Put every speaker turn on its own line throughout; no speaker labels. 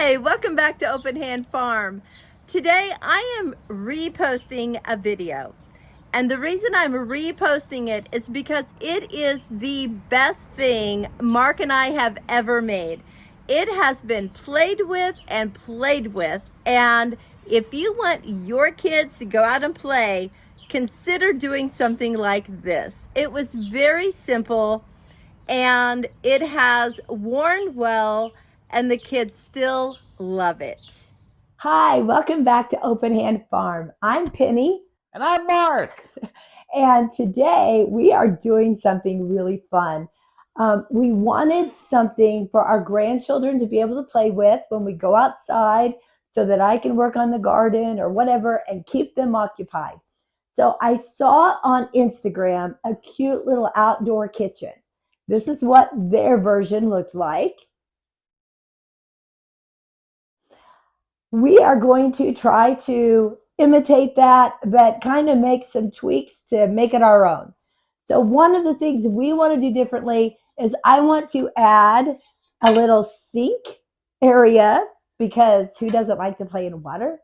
Hi, welcome back to Open Hand Farm. Today I am reposting a video. And the reason I'm reposting it is because it is the best thing Mark and I have ever made. It has been played with and played with. And if you want your kids to go out and play, consider doing something like this. It was very simple and it has worn well and the kids still love it. Hi, welcome back to Open Hand Farm. I'm Penny.
And I'm Mark.
And today we are doing something really fun. We wanted something for our grandchildren to be able to play with when we go outside so that I can work on the garden or whatever and keep them occupied. So I saw on Instagram a cute little outdoor kitchen. This is what their version looked like. We are going to try to imitate that, but kind of make some tweaks to make it our own. So one of the things we want to do differently is I want to add a little sink area because who doesn't like to play in water?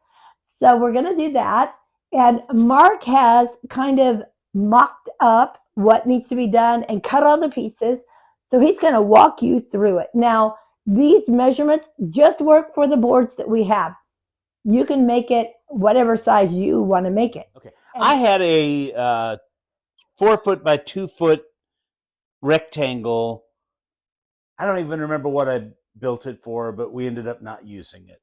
So we're going to do that. And Mark has kind of mocked up what needs to be done and cut all the pieces. So he's going to walk you through it. Now, these measurements just work for the boards that we have. You can make it whatever size you want to make it.
Okay. I had a 4-foot by 2-foot rectangle. I don't even remember what I built it for, but we ended up not using it.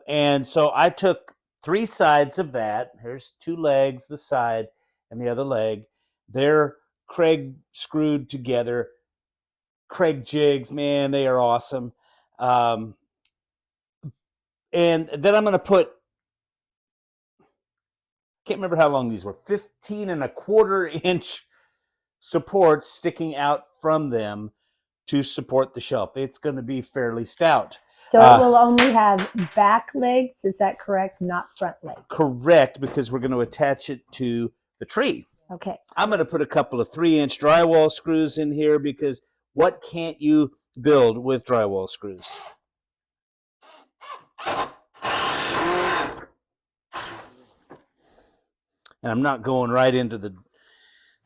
And so I took 3 sides of that. Here's 2 legs, the side and the other leg. They're Craig screwed together. Craig jigs, man, they are awesome. And then I'm going to put, can't remember how long these were, 15.25-inch supports sticking out from them to support the shelf. It's going to be fairly stout.
So it will only have back legs, is that correct? Not front legs?
Correct, because we're going to attach it to the tree.
Okay.
I'm going to put a couple of 3-inch drywall screws in here because what can't you build with drywall screws? And I'm not going right into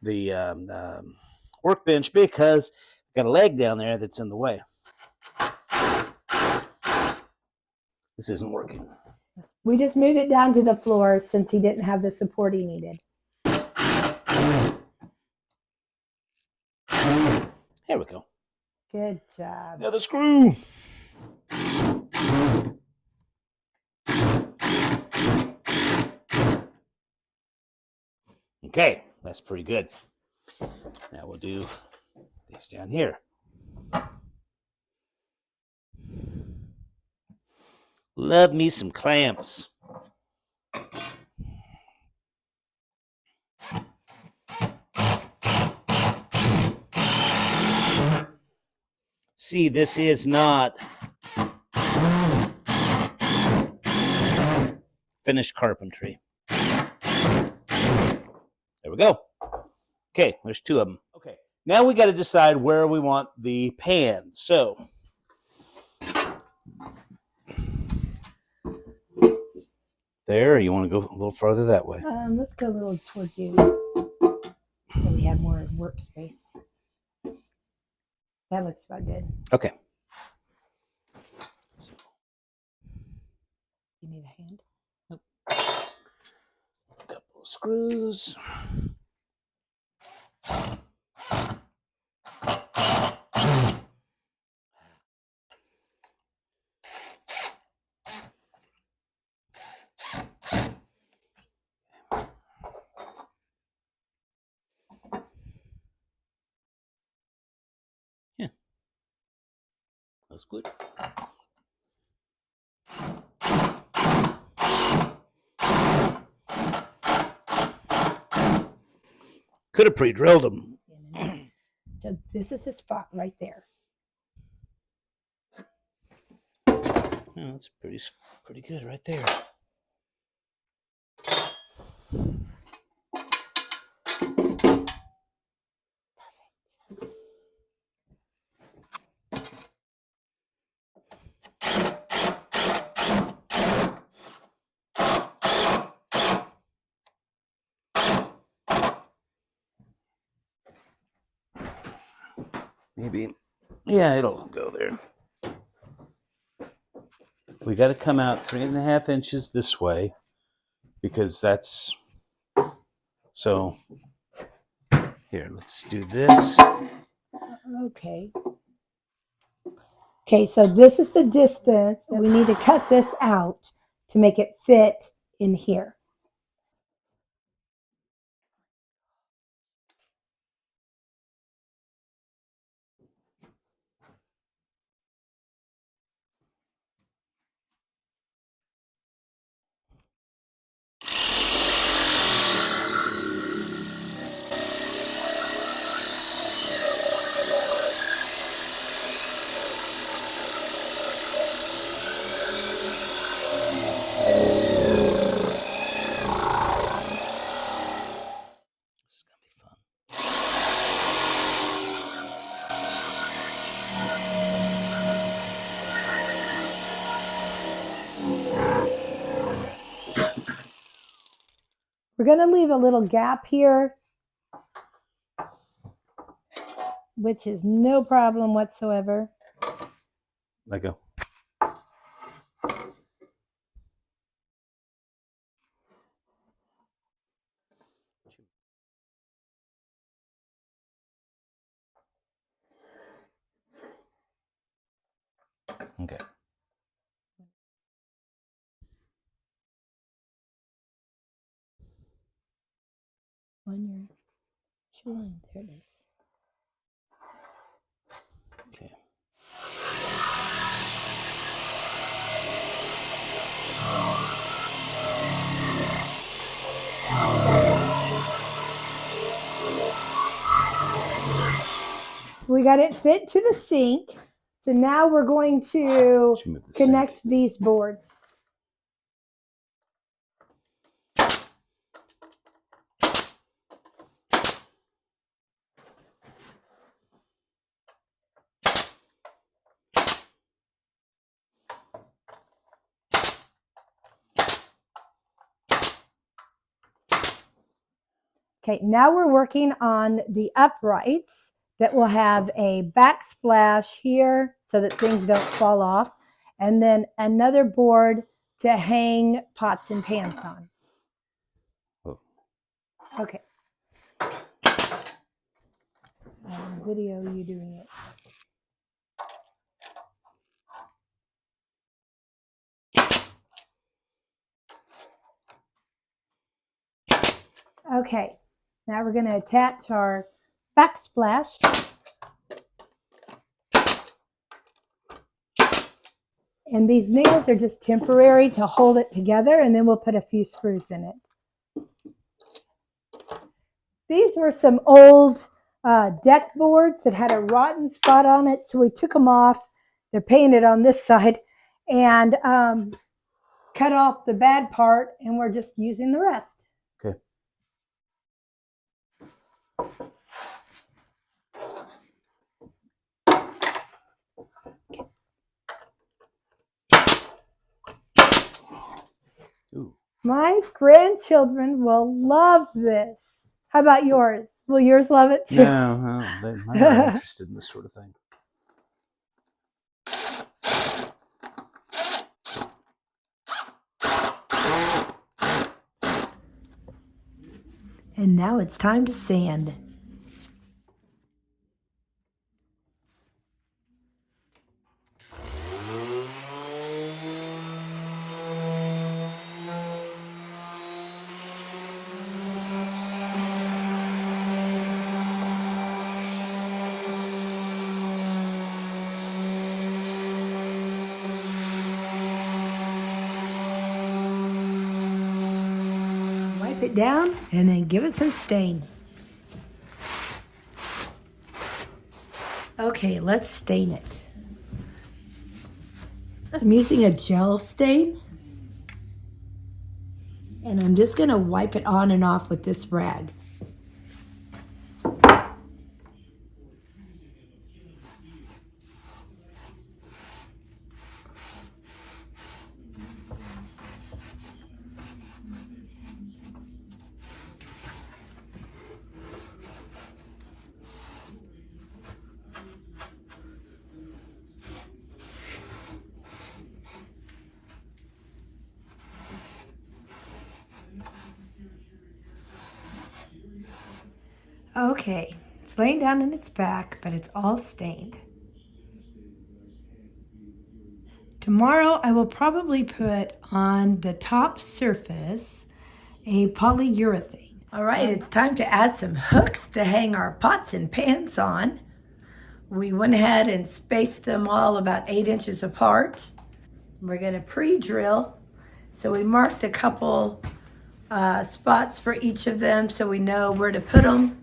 the workbench because I've got a leg down there that's in the way. This isn't working.
We just moved it down to the floor since he didn't have the support he needed.
There we go.
Good job.
Another screw. Okay, that's pretty good. Now we'll do this down here. Love me some clamps. See, this is not finished carpentry. There we go. Okay, there's 2 of them. Okay, now we got to decide where we want the pan. So, there, you want to go a little farther that way?
Let's go a little towards you so we have more workspace. That looks about good.
Okay.
You need a hand?
Nope. A couple of screws. Yeah. That's good. Could have pre-drilled them.
So this is the spot right there.
Yeah, that's pretty good right there. Maybe. Yeah, it'll go there. We got to come out 3.5 inches this way because that's so. Here, let's do this.
Okay. Okay, so this is the distance, and we need to cut this out to make it fit in here.
This is gonna be fun.
We're going to leave a little gap here, which is no problem whatsoever.
Let go. Okay.
On your shoeline, there it is.
Okay.
We got it fit to the sink. So now we're going to connect these boards. Okay, now we're working on the uprights that will have a backsplash here so that things don't fall off, and then another board to hang pots and pans on.
Oh.
Okay. Video you doing it. Okay, now we're going to attach our backsplash. And these nails are just temporary to hold it together, and then we'll put a few screws in it. These were some old deck boards that had a rotten spot on it, so we took them off. They're painted on this side, and cut off the bad part, and we're just using the rest.
Okay. Ooh.
My grandchildren will love this. How about yours? Will yours love it too?
No, they're not interested in this sort of thing.
And now it's time to sand. Wipe it down and then give it some stain. Okay, let's stain it. I'm using a gel stain, and I'm just going to wipe it on and off with this rag. Okay, it's laying down on its back, but it's all stained. Tomorrow I will probably put on the top surface a polyurethane. All right, it's time to add some hooks to hang our pots and pans on. We went ahead and spaced them all about 8 inches apart. We're going to pre-drill. So we marked a couple spots for each of them so we know where to put them.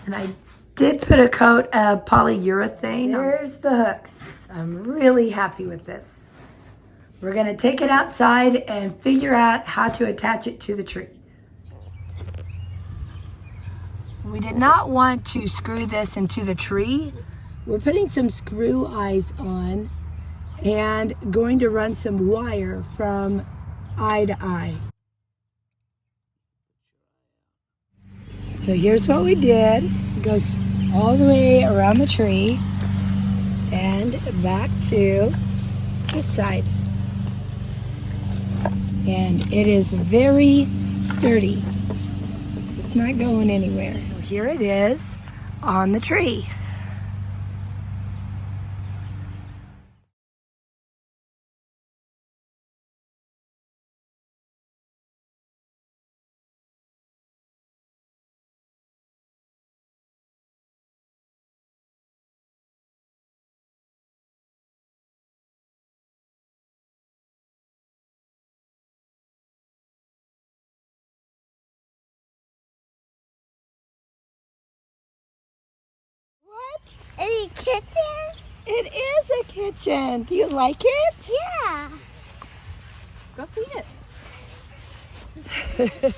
And I did put a coat of polyurethane. There's the hooks. I'm really happy with this. We're going to take it outside and figure out how to attach it to the tree. We did not want to screw this into the tree. We're putting some screw eyes on and going to run some wire from eye to eye. So here's what we did. It goes all the way around the tree and back to this side. And it is very sturdy. It's not going anywhere. So here it is on the tree. What?
Any kitchen?
It is a kitchen. Do you like it?
Yeah.
Go see it.